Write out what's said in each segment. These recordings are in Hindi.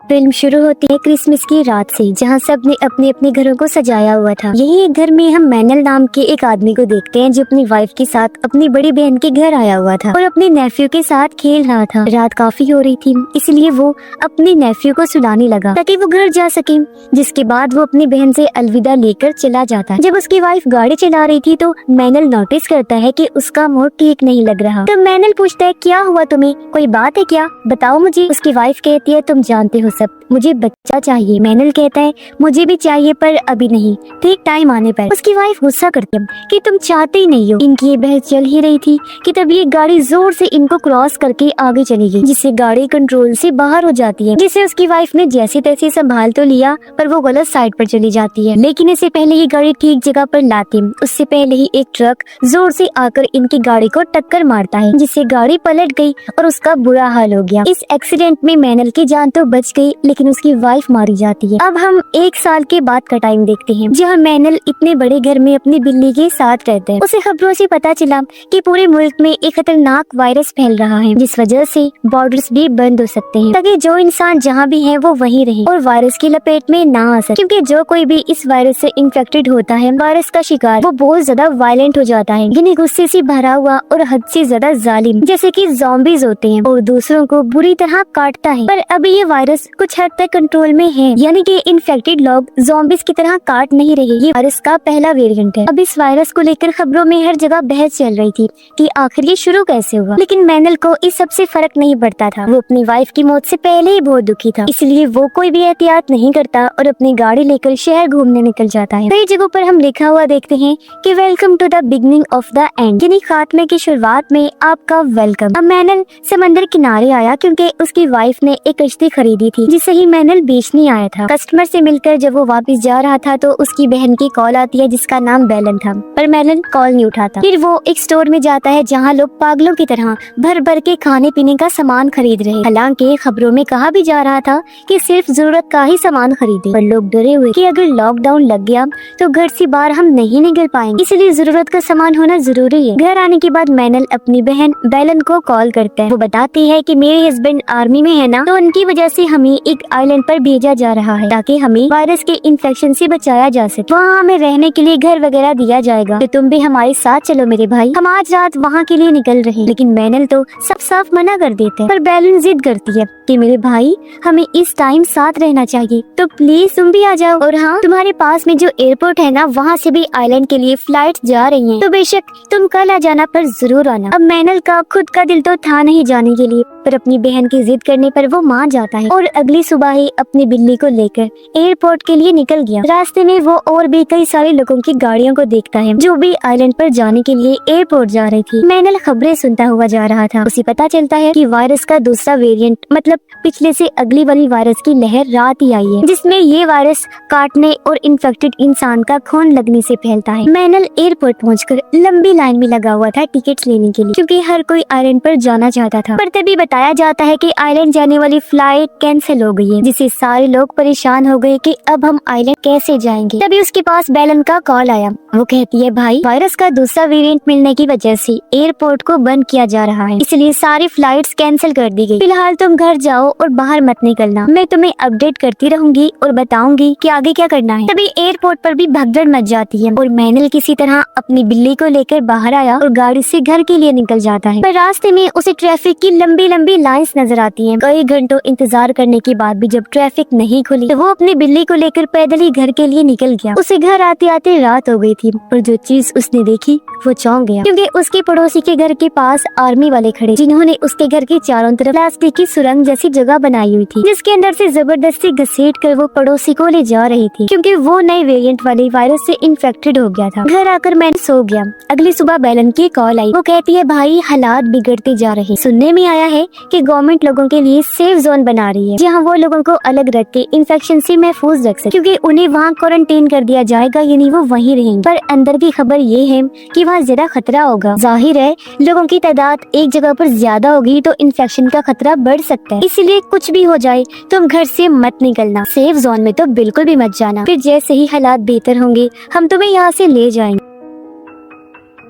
फिल्म शुरू होती है क्रिसमस की रात से, जहां सब ने अपने अपने घरों को सजाया हुआ था। यही एक घर में हम मैनल नाम के एक आदमी को देखते हैं जो अपनी वाइफ के साथ अपनी बड़ी बहन के घर आया हुआ था और अपने नेफ्यू के साथ खेल रहा था। रात काफी हो रही थी, इसलिए वो अपने नेफ्यू को सुलाने लगा ताकि वो घर जा सके। जिसके बाद वो अपनी बहन से अलविदा लेकर चला जाता है। जब उसकी वाइफ गाड़ी चला रही थी तो मैनल नोटिस करता है कि उसका मूड ठीक नहीं लग रहा। तो मैनल पूछता है, क्या हुआ तुम्हें, कोई बात है क्या, बताओ मुझे। उसकी वाइफ कहती है, तुम जानते हो सब, मुझे बच्चा चाहिए। मैनल कहता है, मुझे भी चाहिए पर अभी नहीं, ठीक टाइम आने पर। उसकी वाइफ गुस्सा करती है कि तुम चाहते ही नहीं हो। इनकी ये बहस चल ही रही थी कि तभी एक गाड़ी जोर से इनको क्रॉस करके आगे चली गई, जिससे गाड़ी कंट्रोल से बाहर हो जाती है, जिसे उसकी वाइफ ने जैसे तैसे संभाल तो लिया पर वो गलत साइड पर चली जाती है। लेकिन इससे पहले ही गाड़ी ठीक जगह पर लाती, उससे पहले ही एक ट्रक जोर से आकर इनकी गाड़ी को टक्कर मारता है, जिससे गाड़ी पलट गई और उसका बुरा हाल हो गया। इस एक्सीडेंट में मैनल की जान तो बच गई, लेकिन उसकी वाइफ मारी जाती है। अब हम 1 साल के बाद का टाइम देखते हैं, जहाँ मैनल इतने बड़े घर में अपनी बिल्ली के साथ रहते हैं। उसे खबरों से पता चला कि पूरे मुल्क में एक खतरनाक वायरस फैल रहा है, जिस वजह से बॉर्डर्स भी बंद हो सकते हैं ताकि जो इंसान जहाँ भी है वो वहीं रहे और वायरस की लपेट में ना आ सके। क्योंकि जो कोई भी इस वायरस से इन्फेक्टेड होता है, वायरस का शिकार, वो बहुत ज्यादा वायलेंट हो जाता है, यानी गुस्से से भरा हुआ और हद से ज्यादा जालिम, जैसे कि ज़ॉम्बीज़ होते हैं, और दूसरों को बुरी तरह काटता है। पर अभी ये वायरस कुछ हद तक कंट्रोल में है, यानी कि इन्फेक्टेड लोग ज़ॉम्बीज़ की तरह काट नहीं रहे। ये वायरस का पहला वेरिएंट है। अब इस वायरस को लेकर खबरों में हर जगह बहस चल रही थी कि आखिर ये शुरू कैसे हुआ। लेकिन मैनल को इस सब से फर्क नहीं पड़ता था। वो अपनी वाइफ की मौत से पहले ही बहुत दुखी था, इसलिए वो कोई भी एहतियात नहीं करता और अपनी गाड़ी लेकर शहर घूमने निकल जाता है। कई जगहों पर हम लिखा हुआ देखते हैं कि welcome to the beginning of the end, यानी खात्मे की शुरुआत में आपका वेलकम। अब मैनल समंदर किनारे आया क्योंकि उसकी वाइफ ने एक कश्ती खरीदी थी, जिसे ही मैनल बेचने आया था। कस्टमर से मिलकर जब वो वापस जा रहा था तो उसकी बहन की कॉल आती है जिसका नाम बेलन था, पर मैनल कॉल नहीं उठाता। फिर वो एक स्टोर में जाता है जहाँ लोग पागलों की तरह भर भर के खाने पीने का सामान खरीद रहे। हालांकि खबरों में कहा भी जा रहा था कि सिर्फ जरूरत का ही सामान खरीदे, पर लोग डरे हुए कि अगर लॉकडाउन लग गया तो घर से बाहर हम नहीं निकल पाएंगे, इसलिए जरूरत का सामान होना जरूरी है। घर आने के बाद मैनल अपनी बहन बेलन को कॉल करता है। वो बताती है कि मेरे हस्बैंड आर्मी में है ना, तो उनकी वजह से हमें एक आइलैंड पर भेजा जा रहा है ताकि हमें वायरस के इन्फेक्शन से बचाया जा सके। वहाँ हमें रहने के लिए घर वगैरह दिया जाएगा, तो तुम भी हमारे साथ चलो मेरे भाई, हम आज रात वहाँ के लिए निकल रहे हैं। लेकिन मैनल तो सब साफ मना कर देते हैं, पर बेलन जिद करती है कि मेरे भाई हमें इस टाइम साथ रहना चाहिए, तो प्लीज तुम भी आ जाओ। और हाँ, तुम्हारे पास में जो एयरपोर्ट है ना, वहाँ से भी आइलैंड के लिए फ्लाइट जा रही हैं, तो बेशक तुम कल आ जाना, पर जरूर आना। अब मैनल का खुद का दिल तो था नहीं जाने के लिए, पर अपनी बहन की जिद करने पर वो मान जाता है और अगली सुबह ही अपनी बिल्ली को लेकर एयरपोर्ट के लिए निकल गया। रास्ते में वो और भी कई सारे लोगों की गाड़ियों को देखता है जो भी आइलैंड पर जाने के लिए एयरपोर्ट जा रही थी। मैनल खबरें सुनता हुआ जा रहा था। उसे पता चलता है कि वायरस का दूसरा वेरिएंट, मतलब पिछले से अगली वाली वायरस की लहर रात ही आई है, जिसमें ये वायरस काटने और इन्फेक्टेड इंसान का खून लगने से फैलता है। मैनल एयरपोर्ट पहुंचकर लंबी लाइन में लगा हुआ था टिकट्स लेने के लिए, क्योंकि हर कोई आइलैंड पर जाना चाहता था। पर तभी बताया जाता है कि आइलैंड जाने वाली फ्लाइट कैंसिल हो गई है, जिससे सारे लोग परेशान हो गए कि अब हम आइलैंड कैसे जाएंगे। तभी उसके पास बेलन का कॉल आया। वो कहती है, भाई वायरस का दूसरा वेरिएंट मिलने की वजह से एयरपोर्ट को बंद किया जा रहा है, इसलिए सारी फ्लाइट्स कैंसिल कर दी गई। फिलहाल तुम घर जाओ और बाहर मत निकलना, मैं तुम्हें अपडेट करती रहूंगी और बताऊंगी कि आगे क्या करना है। तभी एयरपोर्ट पर भी भगदड़ मच जाती है और मैनल किसी तरह अपनी बिल्ली को लेकर बाहर आया और गाड़ी से घर के लिए निकल जाता है। पर रास्ते में उसे ट्रैफिक की लंबी लंबी लाइंस नजर आती हैं। कई घंटों इंतजार करने के बाद भी जब ट्रैफिक नहीं खुली तो वो अपनी बिल्ली को लेकर पैदल ही घर के लिए निकल गया। उसे घर आते आते रात हो गई थी, पर जो चीज उसने देखी वो चौंक गया, क्योंकि उसके पड़ोसी के घर के पास आर्मी वाले खड़े, जिन्होंने उसके घर के चारों तरफ प्लास्टिक की सुरंग जैसी जगह बनाई हुई थी, जिसके अंदर से जबरदस्ती घसीट कर वो पड़ोसी को ले जा रही थी, क्योंकि वो नए वेरिएंट वाले वायरस से इन्फेक्टेड हो गया था। घर आकर मैं सो गया। अगली सुबह बेलन की कॉल आई। वो कहती है, भाई हालात बिगड़ते जा रहे, सुनने में आया है कि गवर्नमेंट लोगों के लिए सेफ जोन बना रही है, जहाँ वो लोगों को अलग रख के इन्फेक्शन से महफूज रख सके, क्योंकि उन्हें वहाँ क्वारंटीन कर दिया जाएगा, यानी वो वहीं रहेंगे। पर अंदर की खबर ये है कि वहाँ ज्यादा खतरा होगा। जाहिर है लोगों की तादाद एक जगह पर ज्यादा होगी तो इन्फेक्शन का खतरा बढ़ सकता है, इसलिए कुछ भी हो जाए तुम घर से मत निकलना, सेफ जोन में तो बिल्कुल भी मत जाना। फिर जैसे ही हालात बेहतर होंगे हम तुम्हें यहाँ से ले जाएंगे।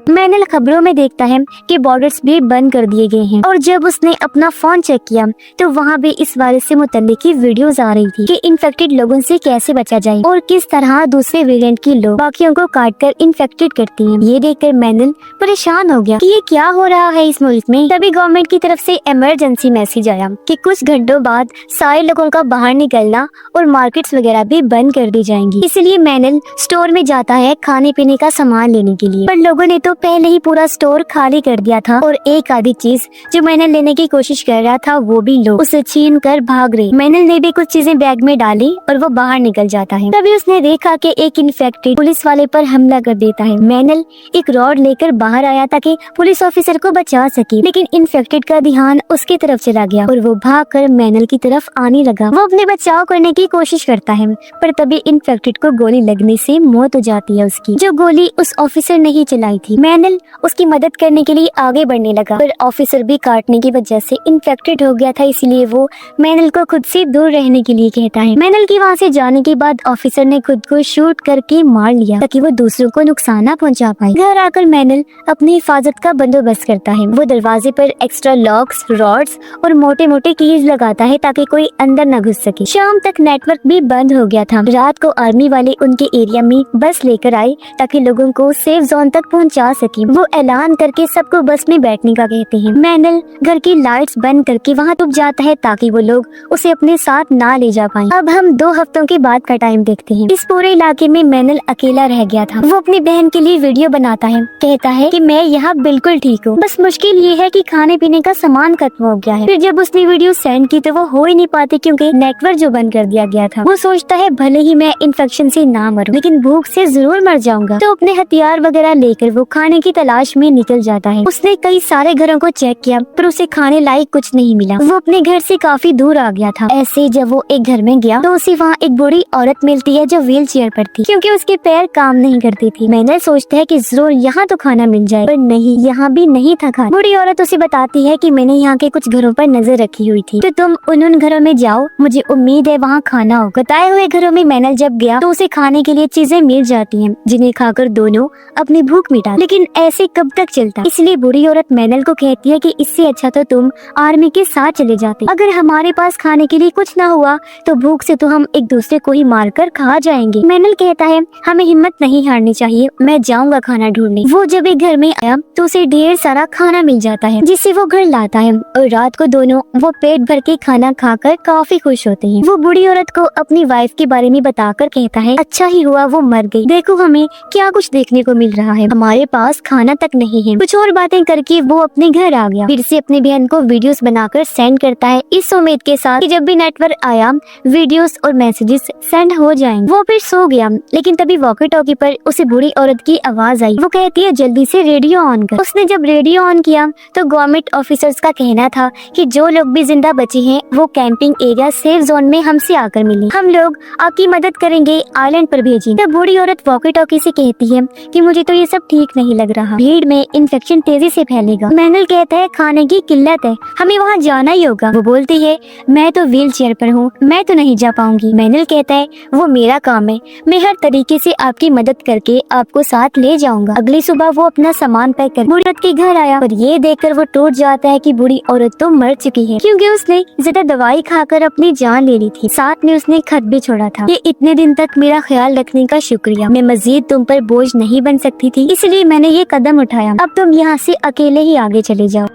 मैनल खबरों में देखता है कि बॉर्डर्स भी बंद कर दिए गए हैं और जब उसने अपना फोन चेक किया तो वहाँ भी इस वायरस से मुतल्लिक की वीडियोस आ रही थी कि इन्फेक्टेड लोगों से कैसे बचा जाए और किस तरह दूसरे वेरिएंट के लोग बाकियों को काटकर इन्फेक्टेड करती हैं। ये देखकर मैनल परेशान हो गया कि ये क्या हो रहा है इस मुल्क में। तभी गवर्नमेंट की तरफ से इमरजेंसी मैसेज आया कि कुछ घंटों बाद सारे लोगों का बाहर निकलना और मार्केट्स वगैरह भी बंद कर दी जाएंगी। इसलिए मैनल स्टोर में जाता है खाने पीने का सामान लेने के लिए, पर लोगों ने तो पहले ही पूरा स्टोर खाली कर दिया था और एक आधी चीज जो मैनल लेने की कोशिश कर रहा था वो भी लोग उसे छीन कर भाग रहे। मैनल ने भी कुछ चीजें बैग में डाली और वो बाहर निकल जाता है। तभी उसने देखा कि एक इन्फेक्टेड पुलिस वाले पर हमला कर देता है। मैनल एक रॉड लेकर बाहर आया ताकि पुलिस ऑफिसर को बचा सके, लेकिन इन्फेक्टेड का ध्यान उसकी तरफ चला गया और वो भागकर मैनल की तरफ आने लगा। वो अपने बचाव करने की कोशिश करता है, पर तभी इन्फेक्टेड को गोली लगने से मौत हो जाती है उसकी, जो गोली उस ऑफिसर ने ही चलाई थी। मैनल उसकी मदद करने के लिए आगे बढ़ने लगा, पर ऑफिसर भी काटने की वजह से इन्फेक्टेड हो गया था, इसलिए वो मैनल को खुद से दूर रहने के लिए कहता है। मैनल की वहाँ से जाने के बाद ऑफिसर ने खुद को शूट करके मार लिया ताकि वो दूसरों को नुकसान न पहुंचा पाए। घर आकर मैनल अपनी हिफाजत का बंदोबस्त करता है। वो दरवाजे पर एक्स्ट्रा लॉक्स, रॉड्स और मोटे मोटे कीज लगाता है ताकि कोई अंदर न घुस सके। शाम तक नेटवर्क भी बंद हो गया था। रात को आर्मी वाले उनके एरिया में बस लेकर आए ताकि लोगों को सेफ जोन तक पहुंचा सके। वो ऐलान करके सबको बस में बैठने का कहते हैं। मैनल घर की लाइट्स बंद करके वहाँ छुप जाता है ताकि वो लोग उसे अपने साथ ना ले जा पाए। अब हम 2 हफ्तों के बाद का टाइम देखते हैं। इस पूरे इलाके में मैनल अकेला रह गया था। वो अपनी बहन के लिए वीडियो बनाता है, कहता है कि मैं यहाँ बिल्कुल ठीक हूँ, बस मुश्किल ये है कि खाने पीने का सामान खत्म हो गया है। फिर जब उसने वीडियो सेंड की तो वो हो ही नहीं पाती क्योंकि नेटवर्क जो बंद कर दिया गया था। वो सोचता है भले ही मैं इन्फेक्शन से ना मरूं, लेकिन भूख से जरूर मर जाऊंगा। तो अपने हथियार वगैरह लेकर वो खाने की तलाश में निकल जाता है। उसने कई सारे घरों को चेक किया पर उसे खाने लायक कुछ नहीं मिला। वो अपने घर से काफी दूर आ गया था। ऐसे जब वो एक घर में गया तो उसे वहाँ एक बूढ़ी औरत मिलती है जो व्हील चेयर पर थी क्योंकि उसके पैर काम नहीं करती थी। मैनल सोचता है कि जरूर यहाँ तो खाना मिल जाए, पर नहीं, यहाँ भी नहीं था खाना। बूढ़ी औरत उसे बताती है कि मैंने यहाँ के कुछ घरों पर नजर रखी हुई थी, तो तुम उन घरों में जाओ, मुझे उम्मीद है वहाँ खाना हो। बताए हुए घरों में मैनल जब गया तो उसे खाने के लिए चीजें मिल जाती हैं, जिन्हें खाकर दोनों अपनी भूख मिटा। लेकिन ऐसे कब तक चलता? इसलिए बूढ़ी औरत मैनल को कहती है कि इससे अच्छा तो तुम आर्मी के साथ चले जाते। अगर हमारे पास खाने के लिए कुछ ना हुआ तो भूख से तो हम एक दूसरे को ही मारकर खा जाएंगे। मैनल कहता है हमें हिम्मत नहीं हारनी चाहिए, मैं जाऊंगा खाना ढूंढने। वो जब एक घर में आया तो उसे ढेर सारा खाना मिल जाता है जिसे वो घर लाता है और रात को दोनों वो पेट भर के खाना खाकर काफी खुश होते हैं। वो बूढ़ी औरत को अपनी वाइफ के बारे में बताकर कहता है अच्छा ही हुआ वो मर गई, देखो हमें क्या कुछ देखने को मिल रहा है, हमारे पास खाना तक नहीं है। कुछ और बातें करके वो अपने घर आ गया। फिर से अपनी बहन को वीडियोस बनाकर सेंड करता है इस उम्मीद के साथ कि जब भी नेटवर्क आया वीडियोस और मैसेजेस सेंड हो जाएंगे। वो फिर सो गया, लेकिन तभी वॉकी टॉकी पर उसे बूढ़ी औरत की आवाज आई। वो कहती है जल्दी से रेडियो ऑन कर। उसने जब रेडियो ऑन किया तो गवर्नमेंट ऑफिसर्स का कहना था कि जो लोग भी जिंदा बचे हैं वो कैंपिंग एरिया सेफ जोन में हमसे आकर मिले, हम लोग आपकी मदद करेंगे, आइलैंड पर भेजिए। तब बूढ़ी औरत वॉकी टॉकी से कहती है कि मुझे तो ये सब ठीक नहीं लग रहा, भीड़ में इन्फेक्शन तेजी से फैलेगा। मैनल कहता है खाने की किल्लत है, हमें वहाँ जाना ही होगा। वो बोलती है मैं तो व्हील चेयर पर हूँ, मैं तो नहीं जा पाऊंगी। मैनल कहता है वो मेरा काम है, मैं हर तरीके से आपकी मदद करके आपको साथ ले जाऊंगा। अगली सुबह वो अपना सामान पैक कर बूढ़ी औरत के घर आया और ये देखकर वो टूट जाता है कि बूढ़ी औरत तो मर चुकी है क्योंकि उसने ज्यादा दवाई खाकर अपनी जान ले ली थी। साथ में उसने खत भी छोड़ा था कि इतने दिन तक मेरा ख्याल रखने का शुक्रिया, मैं मजीद तुम पर बोझ नहीं बन सकती थी इसलिए मैंने ये कदम उठाया, अब तुम यहाँ से अकेले ही आगे चले जाओ।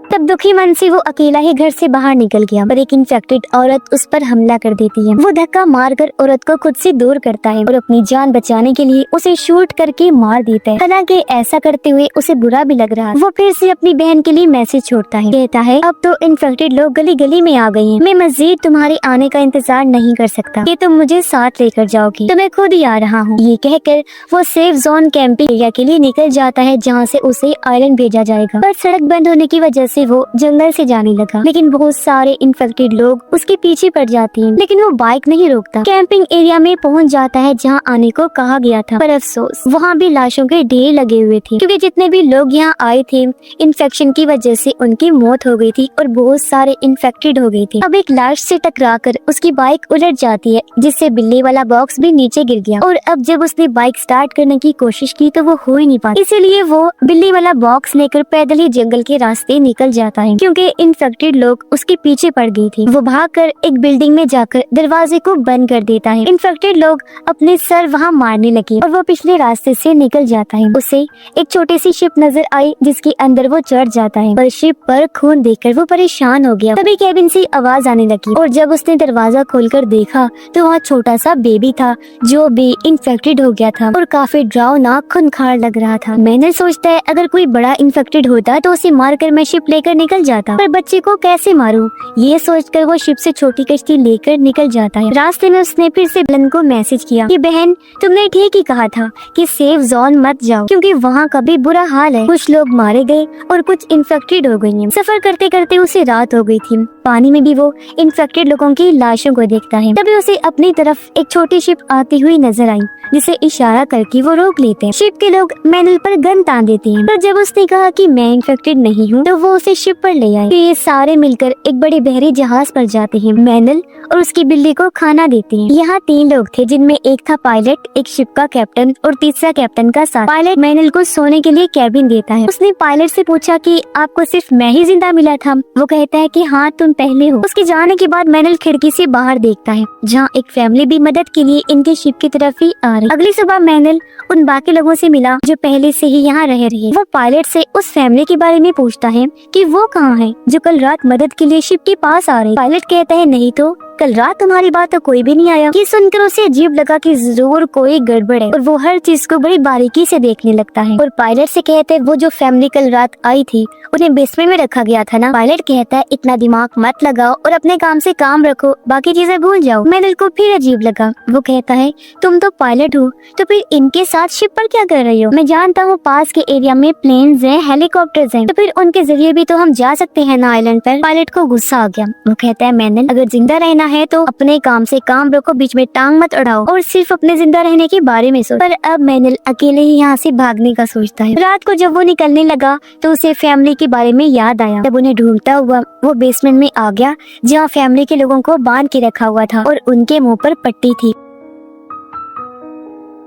तब दुखी मन से वो अकेला ही घर से बाहर निकल गया पर एक इन्फेक्टेड औरत उस पर हमला कर देती है। वो धक्का मारकर औरत को खुद से दूर करता है और अपनी जान बचाने के लिए उसे शूट करके मार देता है। हालांकि ऐसा करते हुए उसे बुरा भी लग रहा है। वो फिर से अपनी बहन के लिए मैसेज छोड़ता है, कहता है अब तो इन्फेक्टेड लोग गली गली में आ गए हैं, मैं मजीद तुम्हारे आने का इंतजार नहीं कर सकता कि तुम मुझे साथ लेकर जाओगी, तो मैं खुद ही आ रहा हूँ। ये कहकर वो सेफ जोन कैंपिंग एरिया के लिए निकल जाता है जहाँ से उसे आइलैंड भेजा जाएगा, पर सड़क बंद होने की वजह से से वो जंगल से जाने लगा, लेकिन बहुत सारे इन्फेक्टेड लोग उसके पीछे पड़ जाते हैं, लेकिन वो बाइक नहीं रोकता। कैंपिंग एरिया में पहुंच जाता है जहां आने को कहा गया था, पर अफसोस वहां भी लाशों के ढेर लगे हुए थे, क्योंकि जितने भी लोग यहाँ आए थे इन्फेक्शन की वजह से उनकी मौत हो गई थी और बहुत सारे इन्फेक्टेड हो गए थे। अब एक लाश से टकराकर उसकी बाइक उलट जाती है, जिससे बिल्ली वाला बॉक्स भी नीचे गिर गया, और अब जब उसने बाइक स्टार्ट करने की कोशिश की तो वो हो ही नहीं पाती, इसीलिए वो बिल्ली वाला बॉक्स लेकर पैदल ही जंगल के रास्ते निकल जाता है, क्योंकि इन्फेक्टेड लोग उसके पीछे पड़ गए थे। वो भागकर एक बिल्डिंग में जाकर दरवाजे को बंद कर देता है। इन्फेक्टेड लोग अपने सर वहाँ मारने लगे और वो पिछले रास्ते से निकल जाता है। उसे एक छोटी सी शिप नजर आई जिसके अंदर वो चढ़ जाता है, पर शिप पर खून देखकर वो परेशान हो गया। तभी केबिन से आवाज आने लगी और जब उसने दरवाजा खोलकर देखा तो वहाँ छोटा सा बेबी था जो भी इन्फेक्टेड हो गया था और काफी डरावना खूंखार लग रहा था। मैंने सोचता है अगर कोई बड़ा इन्फेक्टेड होता तो उसे मारकर मैं शिप लेकर निकल जाता, पर बच्चे को कैसे मारूं, ये सोचकर वो शिप से छोटी कश्ती लेकर निकल जाता है। रास्ते में उसने फिर से बेलन को मैसेज किया कि बहन तुमने ठीक ही कहा था कि सेफ जोन मत जाओ, क्योंकि वहाँ का भी बुरा हाल है, कुछ लोग मारे गए और कुछ इन्फेक्टेड हो गई हैं। सफर करते करते उसे रात हो गई थी। पानी में भी वो इन्फेक्टेड लोगों की लाशों को देखता है। तभी उसे अपनी तरफ एक छोटी शिप आती हुई नजर आई, जिसे इशारा करके वो रोक लेते हैं। शिप के लोग मैनल पर गन तान देते हैं, पर जब उसने कहा कि मैं इन्फेक्टेड नहीं हूँ तो वो उसे शिप पर ले आए। ये सारे मिलकर एक बड़े बहरी जहाज पर जाते हैं। मैनल और उसकी बिल्ली को खाना देते हैं। यहाँ 3 लोग थे, जिनमें एक था पायलट, एक शिप का कैप्टन और तीसरा कैप्टन का साथ। पायलट मैनल को सोने के लिए कैबिन देता है। उसने पायलट से पूछा कि आपको सिर्फ मैं ही जिंदा मिला था? वो कहता है कि हाँ तुम पहले हो। उसके जाने के बाद मैनल खिड़की से बाहर देखता है जहाँ एक फैमिली भी मदद के लिए इनके शिप की तरफ ही आ रही। अगली सुबह मैनल उन बाकी लोगों से मिला जो पहले से ही यहाँ रह रहे। वो पायलट से उस फैमिली के बारे में पूछता है कि वो कहाँ है जो कल रात मदद के लिए शिप के पास आ रहे। पायलट कहता है नहीं तो कल रात तुम्हारी बात तो कोई भी नहीं आया। ये सुनकर उसे अजीब लगा कि जरूर कोई गड़बड़ है और वो हर चीज को बड़ी बारीकी से देखने लगता है। और पायलट से कहते हैं वो जो फैमिली कल रात आई थी उन्हें बेसमेंट में रखा गया था ना। पायलट कहता है इतना दिमाग मत लगाओ और अपने काम से काम रखो, बाकी चीजें भूल जाओ। मैनल को फिर अजीब लगा। वो कहता है तुम तो पायलट हो तो फिर इनके साथ शिप पर क्या कर रही हो? मैं जानता हूँ पास के एरिया में प्लेन्स हैं, हेलीकॉप्टर्स हैं, तो फिर उनके जरिए भी तो हम जा सकते हैं ना आइलैंड पर। पायलट को गुस्सा आ गया। वो कहता है मैनल अगर जिंदा रहना है तो अपने काम से काम रखो, बीच में टांग मत अड़ाओ और सिर्फ अपने जिंदा रहने के बारे में सोच। पर अब मैनल अकेले ही यहाँ से भागने का सोचता है। रात को जब वो निकलने लगा तो उसे फैमिली के बारे में याद आया। जब उन्हें ढूंढता हुआ वो बेसमेंट में आ गया जहाँ फैमिली के लोगों को बांध के रखा हुआ था और उनके मुंह पर पट्टी थी।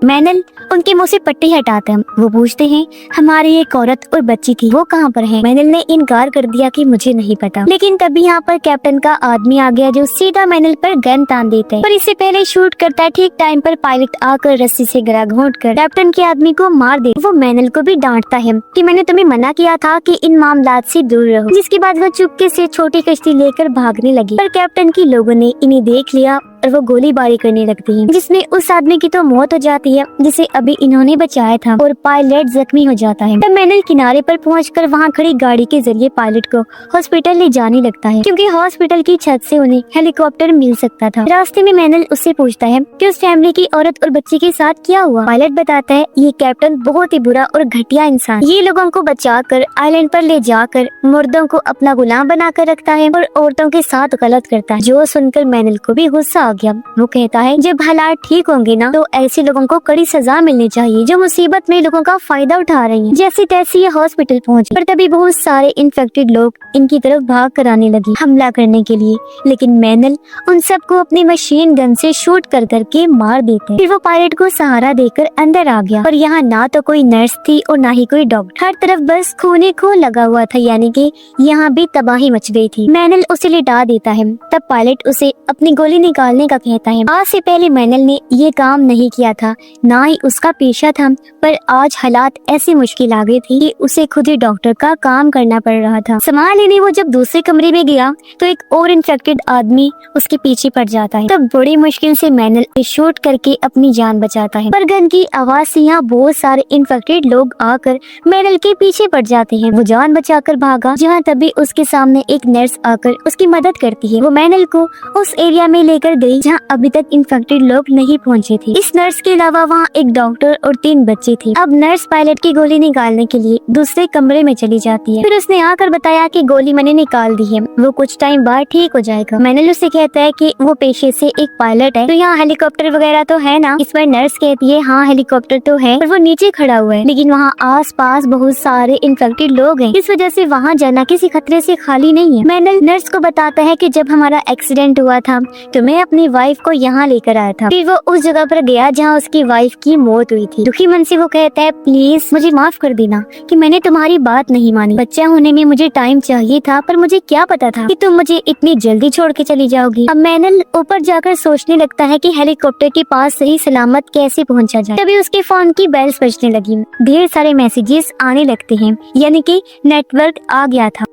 मैनल उनके मुंह से पट्टी हटाते हैं। वो पूछते हैं हमारी एक औरत और बच्ची थी, वो कहाँ पर है? मैनल ने इनकार कर दिया कि मुझे नहीं पता। लेकिन तभी यहाँ पर कैप्टन का आदमी आ गया जो सीधा मैनल पर गन तान देता है, पर इससे पहले शूट करता है। ठीक टाइम पर पायलट आकर रस्सी से गला घोंटकर कैप्टन के आदमी को मार दे। वो मैनल को भी डांटता है कि मैंने तुम्हें मना किया था कि इन मामलात से दूर रहो। जिसके बाद वो चुपके से छोटी कश्ती लेकर भागने लगी, पर कैप्टन की लोगों ने इन्हें देख लिया और वो गोलीबारी करने लगती हैं, जिसमें उस आदमी की तो मौत हो जाती है जिसे अभी इन्होंने बचाया था और पायलट जख्मी हो जाता है। तब मैनल किनारे पर पहुंचकर वहां खड़ी गाड़ी के जरिए पायलट को हॉस्पिटल ले जाने लगता है, क्योंकि हॉस्पिटल की छत से उन्हें हेलीकॉप्टर मिल सकता था। रास्ते में मैनल उससे पूछता है कि उस फैमिली की औरत और बच्चे के साथ क्या हुआ। पायलट बताता है ये कैप्टन बहुत ही बुरा और घटिया इंसान, ये लोगों को बचाकर आइलैंड पर ले जाकर मुर्दों को अपना गुलाम बनाकर रखता है और औरतों के साथ गलत करता है। जो सुनकर मैनल को भी गुस्सा आ गया। वो कहता है जब हालात ठीक होंगे ना तो ऐसे लोगों को कड़ी सजा मिलनी चाहिए जो मुसीबत में लोगों का फायदा उठा रहे हैं। जैसे तैसे ये हॉस्पिटल पहुंचे, पर तभी बहुत सारे इन्फेक्टेड लोग इनकी तरफ भाग कर आने लगे हमला करने के लिए, लेकिन मैनल उन सबको अपनी मशीन गन से शूट कर करके मार देते। फिर वो पायलट को सहारा देकर अंदर आ गया और यहाँ ना तो कोई नर्स थी और ना ही कोई डॉक्टर, हर तरफ बस खून खून लगा हुआ था, यानी कि यहाँ भी तबाही मच गई थी। मैनल उसे लिटा देता है। तब पायलट उसे अपनी गोली निकालने का कहता है। आज से पहले मैनल ने ये काम नहीं किया था, ना ही उसका पेशा था, पर आज हालात ऐसी मुश्किल आ गई थी कि उसे खुद ही डॉक्टर का काम करना पड़ रहा था। सामान लेने वो जब दूसरे कमरे में गया तो एक और इन्फेक्टेड आदमी उसके पीछे पड़ जाता है। तब बड़ी मुश्किल से मैनल शूट करके अपनी जान बचाता है, पर गन की आवाज से यहाँ बहुत सारे इन्फेक्टेड लोग आकर मैनल के पीछे पड़ जाते हैं। वो जान बचाकर भागा जहाँ तभी उसके सामने एक नर्स आकर उसकी मदद करती है। वो मैनल को उस एरिया में लेकर गई जहाँ अभी तक इन्फेक्टेड लोग नहीं पहुँचे थे। इस नर्स के अलावा वहाँ एक डॉक्टर और 3 बच्चे थे। अब नर्स पायलट की गोली निकालने के लिए दूसरे कमरे में चली जाती है। फिर उसने आकर बताया कि गोली मैंने निकाल दी है, वो कुछ टाइम बाद ठीक हो जाएगा। मैनल उससे कहता है कि वो पेशे से एक पायलट है, तो यहाँ हेलीकॉप्टर वगैरह तो है ना। इस पर नर्स कहती है हाँ हेलीकॉप्टर तो है, पर वो नीचे खड़ा हुआ है, लेकिन वहाँ आस पास बहुत सारे इन्फेक्टेड लोग हैं, इस वजह से वहाँ जाना किसी खतरे से खाली नहीं है। मैनल नर्स को बताता है कि जब हमारा एक्सीडेंट हुआ था तो मैं अपनी वाइफ को यहाँ लेकर आया था। फिर वो उस जगह पर गया जहाँ उसकी वाइफ की मौत हुई थी। दुखी मन से वो कहता है प्लीज मुझे माफ कर देना कि मैंने तुम्हारी बात नहीं मानी। बच्चा होने में मुझे टाइम चाहिए था, पर मुझे क्या पता था कि तुम मुझे इतनी जल्दी छोड़ के चली जाओगी। अब मैनल ऊपर जाकर सोचने लगता है कि हेलीकॉप्टर के पास सही सलामत कैसे पहुंचा जाए। तभी उसके फोन की बेल्स बजने लगी, ढेर सारे मैसेजेस आने लगते हैं, यानी कि नेटवर्क आ गया था।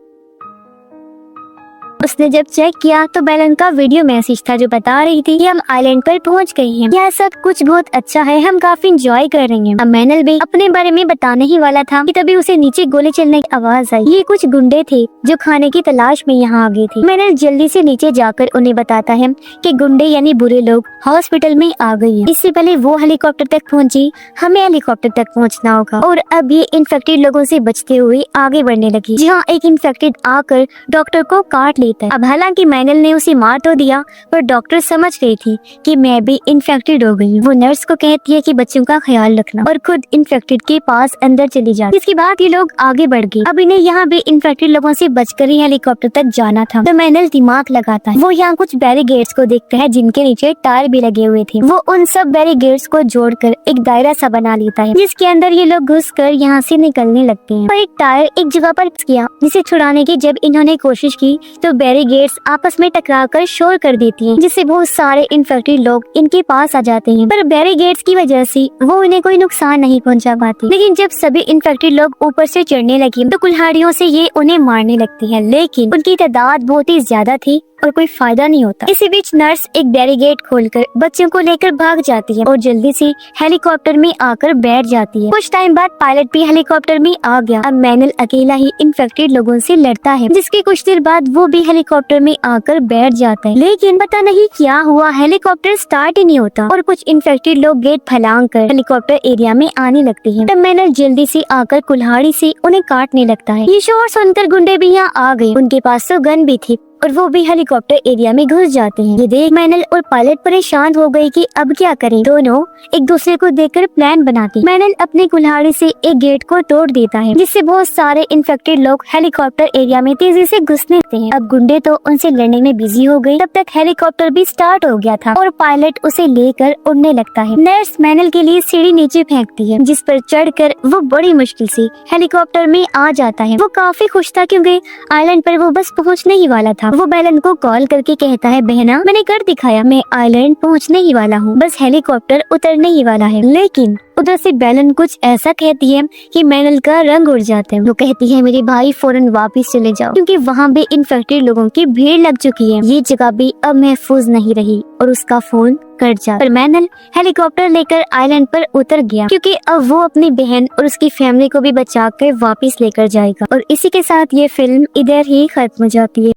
उसने जब चेक किया तो बेलन का वीडियो मैसेज था जो बता रही थी कि हम आइलैंड पर पहुंच गए हैं, यह सब कुछ बहुत अच्छा है, हम काफी एंजॉय कर रहे हैं। अब मैनल भी अपने बारे में बताने ही वाला था कि तभी उसे नीचे गोली चलने की आवाज आई। ये कुछ गुंडे थे जो खाने की तलाश में यहाँ आ गए थे। मैनल जल्दी से नीचे जाकर उन्हें बताता है कि गुंडे यानी बुरे लोग हॉस्पिटल में आ गए हैं। इससे पहले वो हेलीकॉप्टर तक पहुँची, हमें हेलीकॉप्टर तक पहुँचना होगा। और अब ये इन्फेक्टेड लोगों से बचते हुए आगे बढ़ने लगी, जहाँ एक इन्फेक्टेड आकर डॉक्टर को काट लेता है। अब हालांकि मैनल ने उसे मार तो दिया, पर डॉक्टर समझ रही थी कि मैं भी इन्फेक्टेड हो गई हूँ। वो नर्स को कहती है कि बच्चों का ख्याल रखना और खुद इन्फेक्टेड के पास अंदर चली जाती। इसके बाद ये लोग आगे बढ़ गए। अब इन्हें यहाँ भी इन्फेक्टेड लोगों से बचकर ही हेलीकॉप्टर तक जाना था। तो मैनल दिमाग लगाता है, वो यहाँ कुछ बैरिकेड्स को देखता है जिनके नीचे टायर भी लगे हुए थे। वो उन सब बैरिकेड्स को जोड़कर एक दायरा सा बना लेता है, जिसके अंदर ये लोग घुसकर यहाँ से निकलने लगते हैं। पर एक टायर एक जगह पर किया, जिसे छुड़ाने की जब इन्होंने कोशिश की तो बैरिकेड्स आपस में टकराकर शोर कर देती हैं, जिससे बहुत सारे इन्फेक्टेड लोग इनके पास आ जाते हैं। पर बैरिकेड्स की वजह से वो इन्हें कोई नुकसान नहीं पहुंचा पाती। लेकिन जब सभी इन्फेक्टेड लोग ऊपर से चढ़ने लगे तो कुल्हाड़ियों से ये उन्हें मारने लगती है, लेकिन उनकी तादाद बहुत ही ज्यादा थी और कोई फायदा नहीं होता। इसी बीच नर्स एक बैरिकेड खोलकर बच्चों को लेकर भाग जाती है और जल्दी से हेलीकॉप्टर में आकर बैठ जाती है। कुछ टाइम बाद पायलट भी हेलीकॉप्टर में आ गया। अब मैनल अकेला ही इन्फेक्टेड लोगों से लड़ता है, जिसके कुछ देर बाद वो भी हेलीकॉप्टर में आकर बैठ जाता है। लेकिन पता नहीं क्या हुआ, हेलीकॉप्टर स्टार्ट ही नहीं होता और कुछ इन्फेक्टेड लोग गेट फैलांग कर हेलीकॉप्टर एरिया में आने लगते हैं। तब मैनल जल्दी से आकर कुल्हाड़ी से उन्हें काटने लगता है। ये शोर सुनकर गुंडे भी यहाँ आ गए, उनके पास तो गन भी थी और वो भी हेलीकॉप्टर एरिया में घुस जाते हैं। ये देख मैनल और पायलट परेशान हो गई कि अब क्या करें। दोनों एक दूसरे को देखकर प्लान बनाते। मैनल अपनी कुल्हाड़ी से एक गेट को तोड़ देता है, जिससे बहुत सारे इन्फेक्टेड लोग हेलीकॉप्टर एरिया में तेजी से घुसने लगते हैं। अब गुंडे तो उनसे लड़ने में बिजी हो गए। तब तक हेलीकॉप्टर भी स्टार्ट हो गया था और पायलट उसे लेकर उड़ने लगता है। नर्स मैनल के लिए सीढ़ी नीचे फेंकती है, जिस पर चढ़कर वो बड़ी मुश्किल से हेलीकॉप्टर में आ जाता है। वो काफी खुश था क्योंकि आइलैंड पर वो बस पहुँचने ही वाला था। वो बेलन को कॉल करके कहता है बहना मैंने कर दिखाया, मैं आइलैंड पहुंचने ही वाला हूँ, बस हेलीकॉप्टर उतरने ही वाला है। लेकिन उधर से बेलन कुछ ऐसा कहती है कि मैनल का रंग उड़ जाता है। वो कहती है मेरे भाई फौरन वापस चले जाओ, क्योंकि वहाँ भी इन्फेक्टेड लोगों की भीड़ लग चुकी है। ये जगह भी अब महफूज नहीं रही और उसका फोन कट जा। पर मैनल हेलीकॉप्टर लेकर आइलैंड पर उतर गया, क्योंकि अब वो अपनी बहन और उसकी फैमिली को भी बचा कर वापस लेकर जाएगा। और इसी के साथ ये फिल्म इधर ही खत्म हो जाती है।